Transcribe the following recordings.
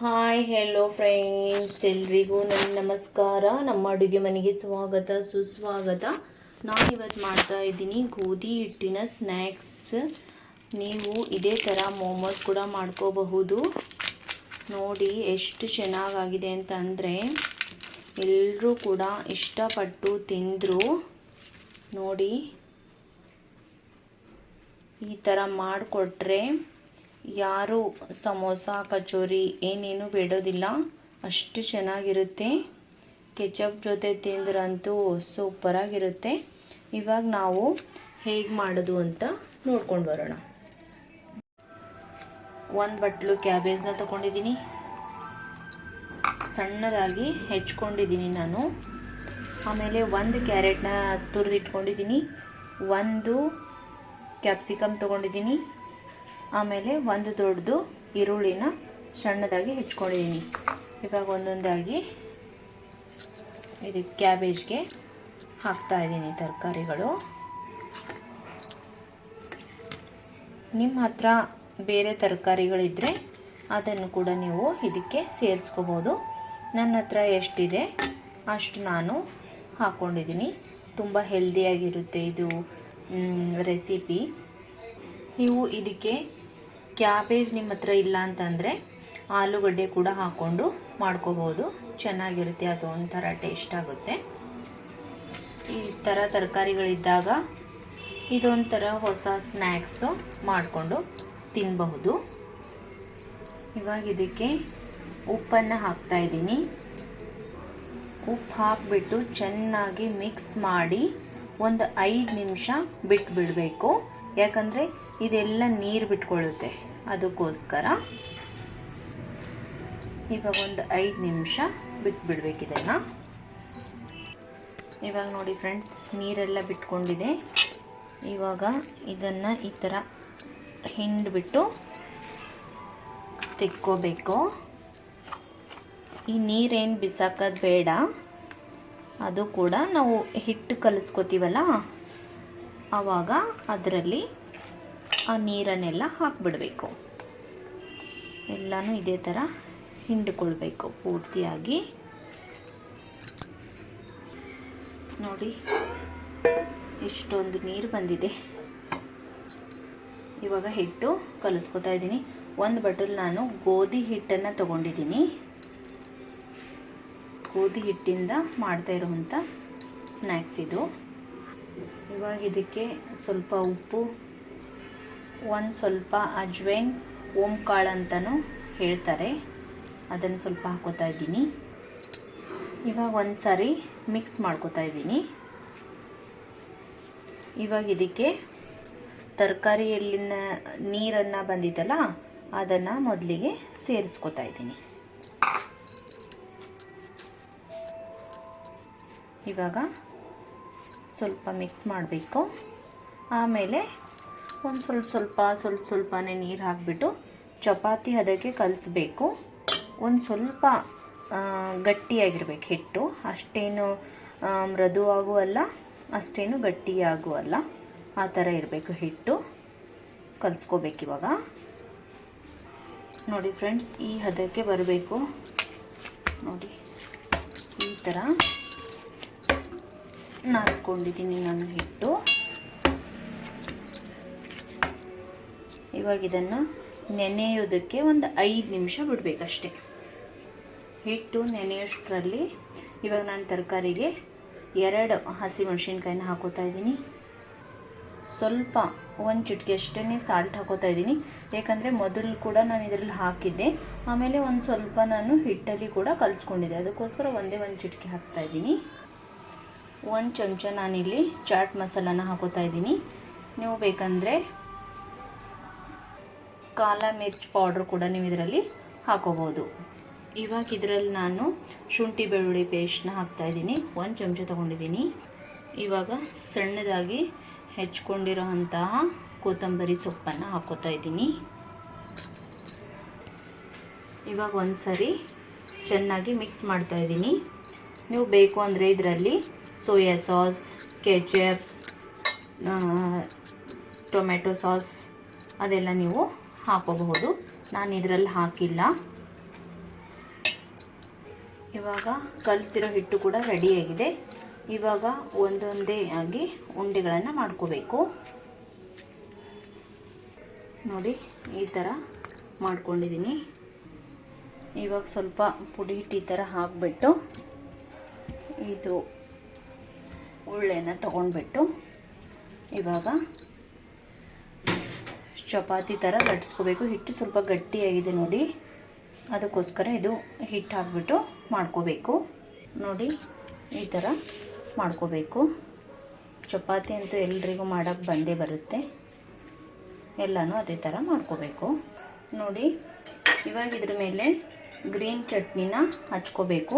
Hi hello friends, ಎಲ್ರಿಗೂ ನನ್ನ ನಮಸ್ಕಾರ. ನಮ್ಮ ಅಡುಗೆ ಮನೆಗೆ ಸ್ವಾಗತ ಸುಸ್ವಾಗತ. ನಾನಿವತ್ತು ಮಾಡ್ತಾ ಇದ್ದೀನಿ ಗೋಧಿ ಹಿಟ್ಟಿನ ಸ್ನ್ಯಾಕ್ಸ್. ನೀವು ಇದೇ ಥರ ಮೋಮೋಸ್ ಕೂಡ ಮಾಡ್ಕೋಬಹುದು. ನೋಡಿ ಎಷ್ಟು ಚೆನ್ನಾಗಾಗಿದೆ ಅಂತ ಅಂದರೆ ಎಲ್ಲರೂ ಕೂಡ ಇಷ್ಟಪಟ್ಟು ತಿಂದರು. ನೋಡಿ, ಈ ಥರ ಮಾಡಿಕೊಟ್ರೆ ಯಾರು ಸಮೋಸ ಕಚೋರಿ ಏನೇನು ಬೇಡೋದಿಲ್ಲ, ಅಷ್ಟು ಚೆನ್ನಾಗಿರುತ್ತೆ. ಕೆಚಪ್ ಜೊತೆ ತಿಂದ್ರಂತೂ ಸೂಪರಾಗಿರುತ್ತೆ. ಇವಾಗ ನಾವು ಹೇಗೆ ಮಾಡೋದು ಅಂತ ನೋಡ್ಕೊಂಡು ಬರೋಣ. ಒಂದು ಬಟ್ಲು ಕ್ಯಾಬೇಜ್ನ ತೊಗೊಂಡಿದ್ದೀನಿ, ಸಣ್ಣದಾಗಿ ಹೆಚ್ಕೊಂಡಿದ್ದೀನಿ ನಾನು. ಆಮೇಲೆ ಒಂದು ಕ್ಯಾರೆಟ್ನ ತುರಿದಿಟ್ಕೊಂಡಿದ್ದೀನಿ, ಒಂದು ಕ್ಯಾಪ್ಸಿಕಮ್ ತೊಗೊಂಡಿದ್ದೀನಿ, ಆಮೇಲೆ ಒಂದು ದೊಡ್ಡದು ಈರುಳ್ಳಿನ ಸಣ್ಣದಾಗಿ ಹೆಚ್ಕೊಂಡಿದ್ದೀನಿ. ಇವಾಗ ಒಂದೊಂದಾಗಿ ಇದು ಕ್ಯಾಬೇಜ್ಗೆ ಹಾಕ್ತಾ ಇದ್ದೀನಿ ತರಕಾರಿಗಳು. ನಿಮ್ಮ ಹತ್ರ ಬೇರೆ ತರಕಾರಿಗಳಿದ್ದರೆ ಅದನ್ನು ಕೂಡ ನೀವು ಇದಕ್ಕೆ ಸೇರಿಸ್ಕೋಬೋದು. ನನ್ನ ಹತ್ರ ಎಷ್ಟಿದೆ ಅಷ್ಟು ನಾನು ಹಾಕ್ಕೊಂಡಿದ್ದೀನಿ. ತುಂಬ ಹೆಲ್ದಿಯಾಗಿರುತ್ತೆ ಇದು ರೆಸಿಪಿ. ನೀವು ಇದಕ್ಕೆ ಕ್ಯಾಬೇಜ್ ನಿಮ್ಮ ಹತ್ರ ಇಲ್ಲ ಅಂತಂದರೆ ಆಲೂಗಡ್ಡೆ ಕೂಡ ಹಾಕ್ಕೊಂಡು ಮಾಡ್ಕೋಬೋದು, ಚೆನ್ನಾಗಿರುತ್ತೆ. ಅದು ಒಂಥರ ಟೇಸ್ಟ್ ಆಗುತ್ತೆ. ಈ ಥರ ತರಕಾರಿಗಳಿದ್ದಾಗ ಇದೊಂಥರ ಹೊಸ ಸ್ನ್ಯಾಕ್ಸು ಮಾಡಿಕೊಂಡು ತಿನ್ನಬಹುದು. ಇವಾಗ ಇದಕ್ಕೆ ಉಪ್ಪನ್ನು ಹಾಕ್ತಾಯಿದ್ದೀನಿ. ಉಪ್ಪು ಹಾಕಿಬಿಟ್ಟು ಚೆನ್ನಾಗಿ ಮಿಕ್ಸ್ ಮಾಡಿ ಒಂದು 5 ನಿಮಿಷ ಬಿಟ್ಟು ಬಿಡಬೇಕು. ಯಾಕಂದರೆ ಇದೆಲ್ಲ ನೀರು ಬಿಟ್ಕೊಳ್ಳುತ್ತೆ, ಅದಕ್ಕೋಸ್ಕರ ಇವಾಗ ಒಂದು 5 ನಿಮಿಷ ಬಿಟ್ಟು ಬಿಡಬೇಕಿದನ್ನು. ಇವಾಗ ನೋಡಿ ಫ್ರೆಂಡ್ಸ್, ನೀರೆಲ್ಲ ಬಿಟ್ಕೊಂಡಿದೆ. ಇವಾಗ ಇದನ್ನು ಈ ಥರ ಹಿಂಡ್ಬಿಟ್ಟು ತೆಕ್ಕೋಬೇಕು. ಈ ನೀರೇನು ಬಿಸಾಕೋದು ಬೇಡ, ಅದು ಕೂಡ ನಾವು ಹಿಟ್ಟು ಕಲಿಸ್ಕೋತೀವಲ್ಲ ಆವಾಗ ಅದರಲ್ಲಿ ಆ ನೀರನ್ನೆಲ್ಲ ಹಾಕಿಬಿಡಬೇಕು. ಎಲ್ಲನೂ ಇದೇ ಥರ ಹಿಂಡಿಕೊಳ್ಬೇಕು ಪೂರ್ತಿಯಾಗಿ. ನೋಡಿ ಇಷ್ಟೊಂದು ನೀರು ಬಂದಿದೆ. ಇವಾಗ ಹಿಟ್ಟು ಕಲಿಸ್ಕೊತಾ ಇದ್ದೀನಿ. ಒಂದು ಬಟ್ಟಲು ನಾನು ಗೋಧಿ ಹಿಟ್ಟನ್ನು ತಗೊಂಡಿದ್ದೀನಿ. ಗೋಧಿ ಹಿಟ್ಟಿಂದ ಮಾಡ್ತಾ ಇರುವಂಥ ಸ್ನ್ಯಾಕ್ಸ್ ಇದು. ಇವಾಗ ಇದಕ್ಕೆ ಸ್ವಲ್ಪ ಉಪ್ಪು, ಒಂದು ಸ್ವಲ್ಪ ಅಜ್ವೈನ್, ಓಂಕಾಳು ಅಂತಲೂ ಹೇಳ್ತಾರೆ, ಅದನ್ನು ಸ್ವಲ್ಪ ಹಾಕೋತಾ ಇದ್ದೀನಿ. ಇವಾಗ ಒಂದು ಸಾರಿ ಮಿಕ್ಸ್ ಮಾಡ್ಕೋತಾ ಇದ್ದೀನಿ. ಇವಾಗ ಇದಕ್ಕೆ ತರಕಾರಿಯಲ್ಲಿನ ನೀರನ್ನು ಬಂದಿದ್ದಲ್ಲ ಅದನ್ನು ಮೊದಲಿಗೆ ಸೇರಿಸ್ಕೋತಾ ಇದ್ದೀನಿ. ಇವಾಗ ಸ್ವಲ್ಪ ಮಿಕ್ಸ್ ಮಾಡಬೇಕು. ಆಮೇಲೆ ಒಂದು ಸ್ವಲ್ಪನೇ ನೀರು ಹಾಕಿಬಿಟ್ಟು ಚಪಾತಿ ಹದಕ್ಕೆ ಕಲಿಸ್ಬೇಕು. ಒಂದು ಸ್ವಲ್ಪ ಗಟ್ಟಿಯಾಗಿರ್ಬೇಕು ಹಿಟ್ಟು, ಅಷ್ಟೇನು ಮೃದುವಾಗುವಲ್ಲ ಅಷ್ಟೇನು ಗಟ್ಟಿಯಾಗುವಲ್ಲ, ಆ ಥರ ಇರಬೇಕು ಹಿಟ್ಟು. ಕಲಿಸ್ಕೋಬೇಕು. ಇವಾಗ ನೋಡಿ ಫ್ರೆಂಡ್ಸ್, ಈ ಹದಕ್ಕೆ ಬರಬೇಕು. ನೋಡಿ ಈ ಥರ ನಾದ್ಕೊಂಡಿದ್ದೀನಿ ನಾನು ಹಿಟ್ಟು. ಇವಾಗ ಇದನ್ನು ನೆನೆಯೋದಕ್ಕೆ ಒಂದು 5 ನಿಮಿಷ ಬಿಡಬೇಕಷ್ಟೆ. ಹಿಟ್ಟು ನೆನೆಯೋಷ್ಟರಲ್ಲಿ ಇವಾಗ ನಾನು ತರಕಾರಿಗೆ 2 ಹಸಿಮೆಣಸಿನ್ಕಾಯಿನ ಹಾಕೋತಾ ಇದ್ದೀನಿ. ಸ್ವಲ್ಪ ಒಂದು ಚಿಟಿಕೆ ಅಷ್ಟೇ ಸಾಲ್ಟ್ ಹಾಕೋತಾ ಇದ್ದೀನಿ. ಯಾಕಂದರೆ ಮೊದಲು ಕೂಡ ನಾನು ಇದರಲ್ಲಿ ಹಾಕಿದ್ದೆ, ಆಮೇಲೆ ಒಂದು ಸ್ವಲ್ಪ ನಾನು ಹಿಟ್ಟಲ್ಲಿ ಕೂಡ ಕಲಿಸ್ಕೊಂಡಿದ್ದೆ, ಅದಕ್ಕೋಸ್ಕರ ಒಂದೇ ಒಂದು ಚಿಟಿಕೆ ಹಾಕ್ತಾ ಇದ್ದೀನಿ. 1 ಚಮಚ ನಾನಿಲ್ಲಿ ಚಾಟ್ ಮಸಾಲಾನ ಹಾಕೋತಾ ಇದ್ದೀನಿ. ನೀವು ಬೇಕಂದರೆ ಕಾಲ ಮಿರ್ಚ್ ಪೌಡ್ರ್ ಕೂಡ ನೀವು ಇದರಲ್ಲಿ ಹಾಕೋಬೋದು. ಇವಾಗ ಇದರಲ್ಲಿ ನಾನು ಶುಂಠಿ ಬೆಳ್ಳುಳ್ಳಿ ಪೇಸ್ಟ್ನ ಹಾಕ್ತಾ ಇದ್ದೀನಿ. 1 ಚಮಚ ತೊಗೊಂಡಿದ್ದೀನಿ. ಇವಾಗ ಸಣ್ಣದಾಗಿ ಹೆಚ್ಕೊಂಡಿರೋ ಅಂತಹ ಕೊತ್ತಂಬರಿ ಸೊಪ್ಪನ್ನು ಹಾಕೋತಾ ಇದ್ದೀನಿ. ಇವಾಗ ಒಂದು ಸರಿ ಚೆನ್ನಾಗಿ ಮಿಕ್ಸ್ ಮಾಡ್ತಾ ಇದ್ದೀನಿ. ನೀವು ಬೇಕು ಅಂದರೆ ಇದರಲ್ಲಿ soya sauce, ketchup, tomato sauce ಅದೆಲ್ಲ ನೀವು ಹಾಕೋಬಹುದು. ನಾನು ಇದರಲ್ಲಿ ಹಾಕಿಲ್ಲ. ಇವಾಗ ಕಲಸಿರೋ ಹಿಟ್ಟು ಕೂಡ ರೆಡಿಯಾಗಿದೆ. ಇವಾಗ ಒಂದೊಂದೇ ಆಗಿ ಉಂಡೆಗಳನ್ನು ಮಾಡ್ಕೋಬೇಕು. ನೋಡಿ ಈ ಥರ ಮಾಡ್ಕೊಂಡಿದ್ದೀನಿ. ಇವಾಗ ಸ್ವಲ್ಪ ಪುಡಿ ಹಿಟ್ಟು ಈ ಥರ ಹಾಕಿಬಿಟ್ಟು ಇದು ಉಳ್ಳೆನ ತೊಗೊಂಡ್ಬಿಟ್ಟು ಇವಾಗ ಚಪಾತಿ ಥರ ಲಟ್ಟಿಸ್ಕೋಬೇಕು. ಹಿಟ್ಟು ಸ್ವಲ್ಪ ಗಟ್ಟಿಯಾಗಿದೆ ನೋಡಿ, ಅದಕ್ಕೋಸ್ಕರ ಇದು ಹಿಟ್ಟು ಹಾಕ್ಬಿಟ್ಟು ಮಾಡ್ಕೋಬೇಕು. ನೋಡಿ ಈ ಥರ ಮಾಡ್ಕೋಬೇಕು. ಚಪಾತಿ ಅಂತೂ ಎಲ್ರಿಗೂ ಮಾಡೋಕ್ಕೆ ಬಂದೇ ಬರುತ್ತೆ. ಎಲ್ಲನೂ ಅದೇ ಥರ ಮಾಡ್ಕೋಬೇಕು. ನೋಡಿ ಇವಾಗ ಇದ್ರ ಮೇಲೆ ಗ್ರೀನ್ ಚಟ್ನಿನ ಹಚ್ಕೋಬೇಕು.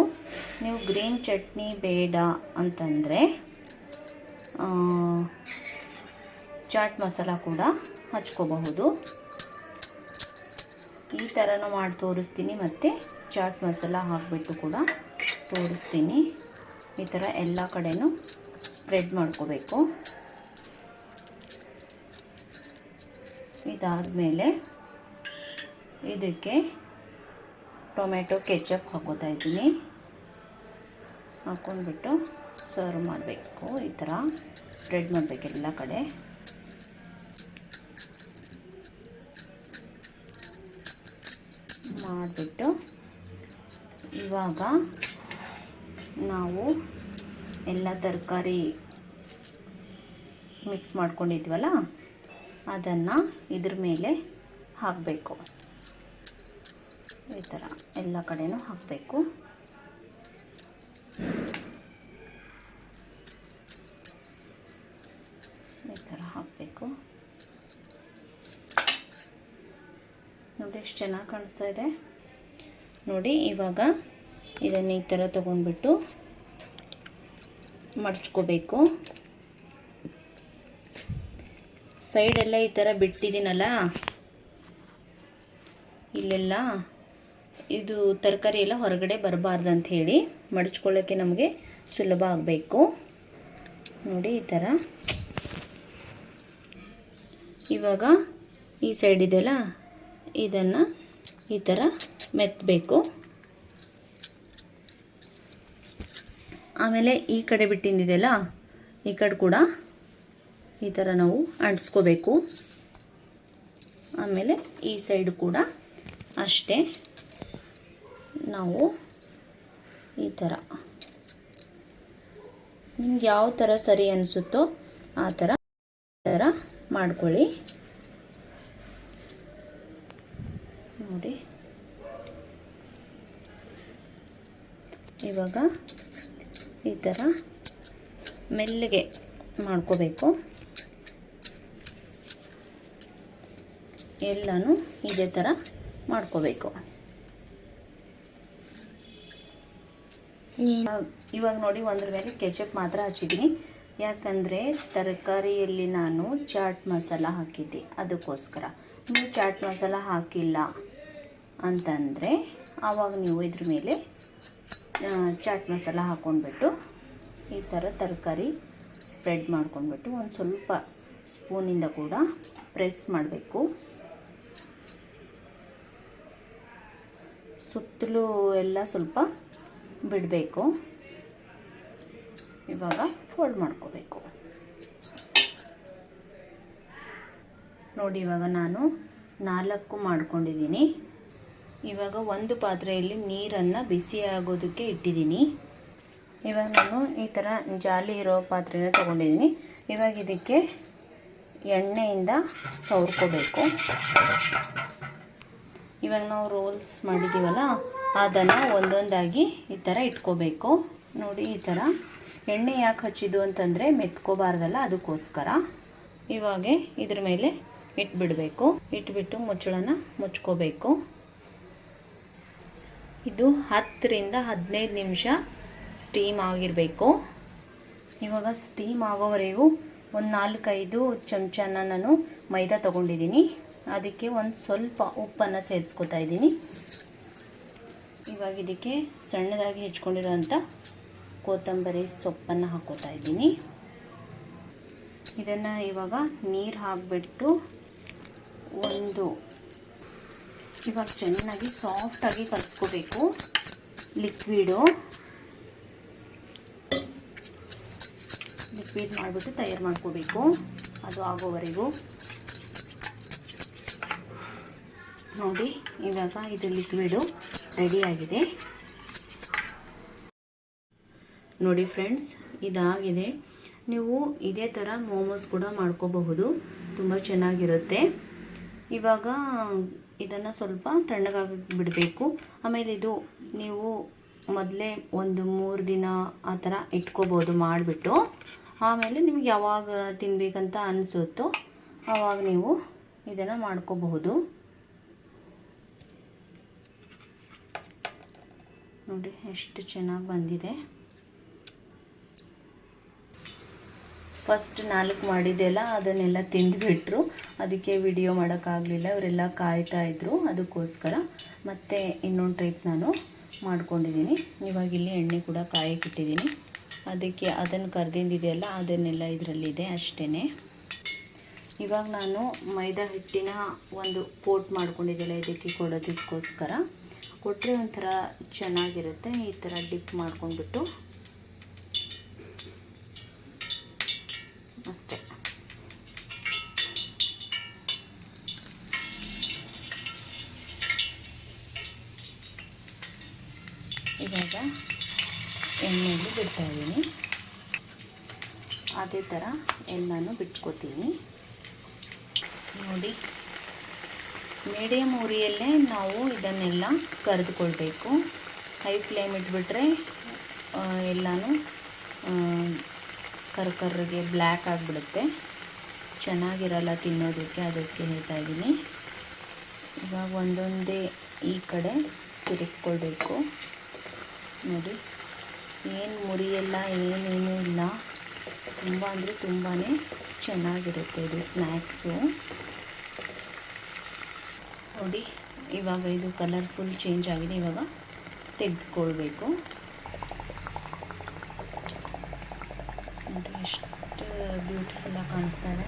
ನೀವು ಗ್ರೀನ್ ಚಟ್ನಿ ಬೇಡ ಅಂತಂದರೆ ಚಾಟ್ ಮಸಾಲ ಕೂಡ ಹಚ್ಕೋಬಹುದು. ಈ ಥರನೂ ಮಾಡಿ ತೋರಿಸ್ತೀನಿ, ಮತ್ತು ಚಾಟ್ ಮಸಾಲ ಹಾಕಿಬಿಟ್ಟು ಕೂಡ ತೋರಿಸ್ತೀನಿ. ಈ ಥರ ಎಲ್ಲ ಕಡೆನೂ ಸ್ಪ್ರೆಡ್ ಮಾಡ್ಕೋಬೇಕು. ಇದಾದಮೇಲೆ ಇದಕ್ಕೆ ಟೊಮೆಟೊ ಕೆಚಪ್ ಹಾಕೋತಾ ಇದ್ದೀನಿ. ಹಾಕ್ಕೊಂಡ್ಬಿಟ್ಟು ಸರ್ವ್ ಮಾಡಬೇಕು. ಈ ಥರ ಸ್ಪ್ರೆಡ್ ಮಾಡಬೇಕು ಎಲ್ಲ ಕಡೆ. ಮಾಡಿಬಿಟ್ಟು ಇವಾಗ ನಾವು ಎಲ್ಲ ತರಕಾರಿ ಮಿಕ್ಸ್ ಮಾಡ್ಕೊಂಡಿದ್ವಲ್ಲ ಅದನ್ನು ಇದ್ರ ಮೇಲೆ ಹಾಕಬೇಕು. ಈ ಥರ ಎಲ್ಲ ಕಡೆನೂ ಹಾಕಬೇಕು. ಈ ಥರ ಹಾಕಬೇಕು. ನೋಡಿ ಎಷ್ಟು ಚೆನ್ನಾಗಿ ಕಾಣಿಸ್ತಾ ಇದೆ ನೋಡಿ. ಇವಾಗ ಇದನ್ನು ಈ ಥರ ತೊಗೊಂಡ್ಬಿಟ್ಟು ಮಡಚ್ಕೋಬೇಕು. ಸೈಡೆಲ್ಲ ಈ ಥರ ಬಿಟ್ಟಿದ್ದೀನಲ್ಲ, ಇಲ್ಲೆಲ್ಲ ಇದು ತರಕಾರಿ ಎಲ್ಲ ಹೊರಗಡೆ ಬರಬಾರ್ದು ಅಂತ ಹೇಳಿ ಮಡಚ್ಕೊಳ್ಳೋಕ್ಕೆ ನಮಗೆ ಸುಲಭ ಆಗಬೇಕು. ನೋಡಿ ಈ ಥರ. ಇವಾಗ ಈ ಸೈಡ್ ಇದೆಯಲ್ಲ, ಇದನ್ನು ಈ ಥರ ಮೆತ್ತಬೇಕು. ಆಮೇಲೆ ಈ ಕಡೆ ಬಿಟ್ಟಿಂದಿದೆಯಲ್ಲ, ಈ ಕಡೆ ಕೂಡ ಈ ಥರ ನಾವು ಅಂಟಿಸ್ಕೋಬೇಕು. ಆಮೇಲೆ ಈ ಸೈಡ್ ಕೂಡ ಅಷ್ಟೇ ನಾವು ಈ ಥರ ನಿಮ್ಗೆ ಯಾವ ಥರ ಸರಿ ಅನಿಸುತ್ತೋ ಆ ಥರ ಮಾಡ್ಕೊಳ್ಳಿ. ನೋಡಿ ಇವಾಗ ಈ ಥರ ಮೆಲ್ಲಗೆ ಮಾಡ್ಕೋಬೇಕು. ಎಲ್ಲನೂ ಇದೇ ಥರ ಮಾಡ್ಕೋಬೇಕು. ಇವಾಗ ನೋಡಿ ಒಂದ್ರ ಮೇಲೆ ಕೆಚಪ್ ಮಾತ್ರ ಹಚ್ಚಿದ್ದೀನಿ. ಯಾಕಂದರೆ ತರಕಾರಿಯಲ್ಲಿ ನಾನು ಚಾಟ್ ಮಸಾಲ ಹಾಕಿದ್ದೆ, ಅದಕ್ಕೋಸ್ಕರ. ನೀವು ಚಾಟ್ ಮಸಾಲ ಹಾಕಿಲ್ಲ ಅಂತಂದರೆ ಆವಾಗ ನೀವು ಇದ್ರ ಮೇಲೆ ಚಾಟ್ ಮಸಾಲ ಹಾಕ್ಕೊಂಡ್ಬಿಟ್ಟು ಈ ಥರ ತರಕಾರಿ ಸ್ಪ್ರೆಡ್ ಮಾಡ್ಕೊಂಡ್ಬಿಟ್ಟು ಒಂದು ಸ್ವಲ್ಪ ಸ್ಪೂನಿಂದ ಕೂಡ ಪ್ರೆಸ್ ಮಾಡಬೇಕು. ಸುತ್ತಲೂ ಎಲ್ಲ ಸ್ವಲ್ಪ ಬಿಡಬೇಕು. ಇವಾಗ ಫೋಲ್ಡ್ ಮಾಡ್ಕೋಬೇಕು. ನೋಡಿ ಇವಾಗ ನಾನು 4 ಮಾಡ್ಕೊಂಡಿದ್ದೀನಿ. ಇವಾಗ ಒಂದು ಪಾತ್ರೆಯಲ್ಲಿ ನೀರನ್ನು ಬಿಸಿ ಆಗೋದಕ್ಕೆ ಇಟ್ಟಿದ್ದೀನಿ. ಇವಾಗ ನಾನು ಈ ಥರ ಜಾಲಿ ಇರೋ ಪಾತ್ರೆನ ತೊಗೊಂಡಿದ್ದೀನಿ. ಇವಾಗ ಇದಕ್ಕೆ ಎಣ್ಣೆಯಿಂದ ಸವರ್ಕೋಬೇಕು. ಇವಾಗ ನಾವು ರೋಲ್ಸ್ ಮಾಡಿದ್ದೀವಲ್ಲ ಅದನ್ನು ಒಂದೊಂದಾಗಿ ಈ ಥರ ಇಟ್ಕೋಬೇಕು. ನೋಡಿ ಈ ಥರ. ಎಣ್ಣೆ ಯಾಕೆ ಹಚ್ಚಿದ್ದು ಅಂತಂದರೆ ಮೆತ್ಕೋಬಾರ್ದಲ್ಲ, ಅದಕ್ಕೋಸ್ಕರ. ಇವಾಗ ಇದ್ರ ಮೇಲೆ ಇಟ್ಬಿಡಬೇಕು. ಇಟ್ಬಿಟ್ಟು ಮುಚ್ಚಳನ ಮುಚ್ಕೋಬೇಕು. ಇದು 10 ರಿಂದ 15 ನಿಮಿಷ ಸ್ಟೀಮ್ ಆಗಿರಬೇಕು. ಇವಾಗ ಸ್ಟೀಮ್ ಆಗೋವರೆಗೂ ಒಂದು 4-5 ಚಮಚನ ನಾನು ಮೈದಾ ತೊಗೊಂಡಿದ್ದೀನಿ. ಅದಕ್ಕೆ ಒಂದು ಸ್ವಲ್ಪ ಉಪ್ಪನ್ನು ಸೇರಿಸ್ಕೊತಾ ಇದ್ದೀನಿ. ಇವಾಗ ಇದಕ್ಕೆ ಸಣ್ಣದಾಗಿ ಹೆಚ್ಕೊಂಡಿರೋಂಥ ಕೊತ್ತಂಬರಿ ಸೊಪ್ಪನ್ನು ಹಾಕೋತಾ ಇದ್ದೀನಿ. ಇದನ್ನು ಇವಾಗ ನೀರು ಹಾಕಿಬಿಟ್ಟು ಇವಾಗ ಚೆನ್ನಾಗಿ ಸಾಫ್ಟಾಗಿ ಕಲಿಸ್ಕೋಬೇಕು. ಲಿಕ್ವಿಡ್ ಮಾಡಿಬಿಟ್ಟು ತಯಾರು ಮಾಡ್ಕೋಬೇಕು. ಅದು ಆಗೋವರೆಗೂ ನೋಡಿ. ಇವಾಗ ಇದು ಲಿಕ್ವಿಡು ರೆಡಿಯಾಗಿದೆ ನೋಡಿ ಫ್ರೆಂಡ್ಸ್, ಇದಾಗಿದೆ. ನೀವು ಇದೇ ಥರ ಮೋಮೋಸ್ ಕೂಡ ಮಾಡ್ಕೋಬಹುದು, ತುಂಬ ಚೆನ್ನಾಗಿರುತ್ತೆ. ಇವಾಗ ಇದನ್ನು ಸ್ವಲ್ಪ ತಣ್ಣಗಾಗಿ ಬಿಡಬೇಕು. ಆಮೇಲೆ ಇದು ನೀವು ಮೊದಲೇ ಒಂದು 3 ದಿನ ಆ ಥರ ಇಟ್ಕೋಬೋದು ಮಾಡಿಬಿಟ್ಟು. ಆಮೇಲೆ ನಿಮ್ಗೆ ಯಾವಾಗ ತಿನ್ನಬೇಕಂತ ಅನಿಸುತ್ತೋ ಆವಾಗ ನೀವು ಇದನ್ನು ಮಾಡ್ಕೋಬಹುದು. ನೋಡಿ ಎಷ್ಟು ಚೆನ್ನಾಗಿ ಬಂದಿದೆ. ಫಸ್ಟ್ 4 ಮಾಡಿದ್ದೆಲ್ಲ ಅದನ್ನೆಲ್ಲ ತಿಂದುಬಿಟ್ರು, ಅದಕ್ಕೆ ವಿಡಿಯೋ ಮಾಡೋಕ್ಕಾಗಲಿಲ್ಲ. ಅವರೆಲ್ಲ ಕಾಯ್ತಾಯಿದ್ರು, ಅದಕ್ಕೋಸ್ಕರ ಮತ್ತೆ ಇನ್ನೊಂದು ಟೈಪ್ ನಾನು ಮಾಡ್ಕೊಂಡಿದ್ದೀನಿ. ಇವಾಗ ಇಲ್ಲಿ ಎಣ್ಣೆ ಕೂಡ ಕಾಯಕ್ಕಿಟ್ಟಿದ್ದೀನಿ. ಅದಕ್ಕೆ ಅದನ್ನು ಕರ್ದಿಂದಿದೆಯಲ್ಲ ಅದನ್ನೆಲ್ಲ ಇದರಲ್ಲಿದೆ ಅಷ್ಟೇ. ಇವಾಗ ನಾನು ಮೈದಾ ಹಿಟ್ಟಿನ ಒಂದು ಪೋಟ್ ಮಾಡ್ಕೊಂಡಿದ್ದೆಲ್ಲ ಇದಕ್ಕೆ ಕೊಡೋದಕ್ಕೋಸ್ಕರ ಕೊಟ್ಟರೆ ಒಂಥರ ಚೆನ್ನಾಗಿರುತ್ತೆ. ಈ ಥರ ಡಿಪ್ ಮಾಡ್ಕೊಂಡ್ಬಿಟ್ಟು ಅಷ್ಟೇ. ಇವಾಗ ಎಣ್ಣೆಯಲ್ಲಿ ಬಿಡ್ತಾ ಇದ್ದೀನಿ. ಅದೇ ಥರ ಎಲ್ಲನೂ ಬಿಟ್ಕೋತೀನಿ ನೋಡಿ. ಮೀಡಿಯಮ್ ಉರಿಯಲ್ಲೇ ನಾವು ಇದನ್ನೆಲ್ಲ ಕರೆದುಕೊಳ್ಬೇಕು. ಹೈ ಫ್ಲೇಮ್ ಇಟ್ಬಿಟ್ರೆ ಎಲ್ಲನೂ ಕರ್ಕರ್ರಿಗೆ ಬ್ಲ್ಯಾಕ್ ಆಗಿಬಿಡುತ್ತೆ, ಚೆನ್ನಾಗಿರಲ್ಲ ತಿನ್ನೋದಕ್ಕೆ. ಅದಕ್ಕೆ ಹೇಳ್ತಾ ಇದ್ದೀನಿ. ಇವಾಗ ಒಂದೊಂದೇ ಈ ಕಡೆ ತಿರ್ಸ್ಕೊಳ್ಬೇಕು ನೋಡಿ. ಏನು ಮುರಿಯಲ್ಲ, ಏನೇನೂ ಇಲ್ಲ. ತುಂಬ ಅಂದರೆ ತುಂಬಾ ಚೆನ್ನಾಗಿರುತ್ತೆ ಇದು ಸ್ನ್ಯಾಕ್ಸು ನೋಡಿ. ಇವಾಗ ಇದು ಕಲರ್ಫುಲ್ ಚೇಂಜ್ ಆಗಿದೆ. ಇವಾಗ ತೆಗೆದುಕೊಳ್ಬೇಕು ನೋಡಿ. ಎಷ್ಟು ಬ್ಯೂಟಿಫುಲ್ಲಾಗಿ ಕಾಣಿಸ್ತಾ ಇದೆ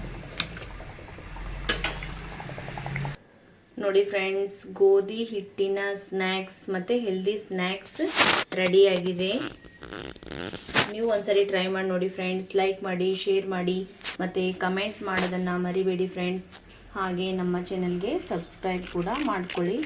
ನೋಡಿ ಫ್ರೆಂಡ್ಸ್. ಗೋಧಿ ಹಿಟ್ಟಿನ ಸ್ನ್ಯಾಕ್ಸ್ ಮತ್ತು ಹೆಲ್ದಿ ಸ್ನ್ಯಾಕ್ಸ್ ರೆಡಿಯಾಗಿದೆ. ನೀವು ಒಂದ್ಸರಿ ಟ್ರೈ ಮಾಡಿ ನೋಡಿ ಫ್ರೆಂಡ್ಸ್. ಲೈಕ್ ಮಾಡಿ, ಶೇರ್ ಮಾಡಿ ಮತ್ತು ಕಮೆಂಟ್ ಮಾಡೋದನ್ನು ಮರಿಬೇಡಿ ಫ್ರೆಂಡ್ಸ್. ಹಾಗೆ ನಮ್ಮ ಚಾನಲ್ಗೆ ಸಬ್ಸ್ಕ್ರೈಬ್ ಕೂಡ ಮಾಡ್ಕೊಳ್ಳಿ.